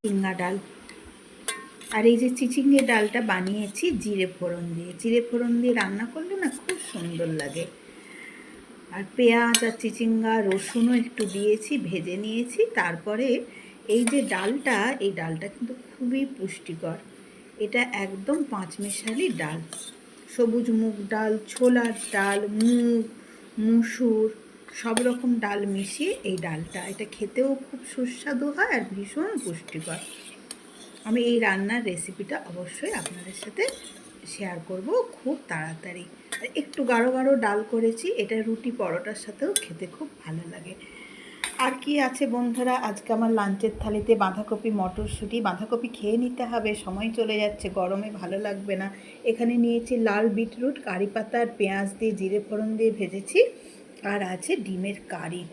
চিচিঙ্গা ডাল। আর এই যে চিচিঙ্গে ডালটা বানিয়েছি জিরে ফোড়ন দিয়ে। জিরে ফোড়ন দিয়ে রান্না করলে না খুব সুন্দর লাগে। আর পেঁয়াজ আর চিচিঙ্গা রসুনও একটু দিয়েছি, ভেজে নিয়েছি। তারপরে এই যে ডালটা, এই ডালটা কিন্তু খুবই পুষ্টিকর। এটা একদম পাঁচমেশালি ডাল। সবুজ মুগ ডাল, ছোলার ডাল, মুগ, মুসুর সব রকম ডাল মিশিয়ে এই ডালটা। এটা খেতেও খুব সুস্বাদু হয় আর ভীষণ পুষ্টিকর। আমি এই রান্নার রেসিপিটা অবশ্যই আপনাদের সাথে শেয়ার করব খুব তাড়াতাড়ি। আর একটু গাঢ় গাঢ় ডাল করেছি, এটা রুটি পরোটার সাথেও খেতে খুব ভালো লাগে। আর কি আছে বন্ধুরা, আজকে আমার লাঞ্চের থালিতে বাঁধাকপি মটরশুঁটি। বাঁধাকপি খেয়ে নিতে হবে, সময় চলে যাচ্ছে, গরমে ভালো লাগবে না। এখানে নিয়েছি লাল বিটরুট, কারি পাতা আর পেঁয়াজ দিয়ে জিরে ফোড়ন দিয়ে ভেজেছি। আর আছে ডিমের কারি।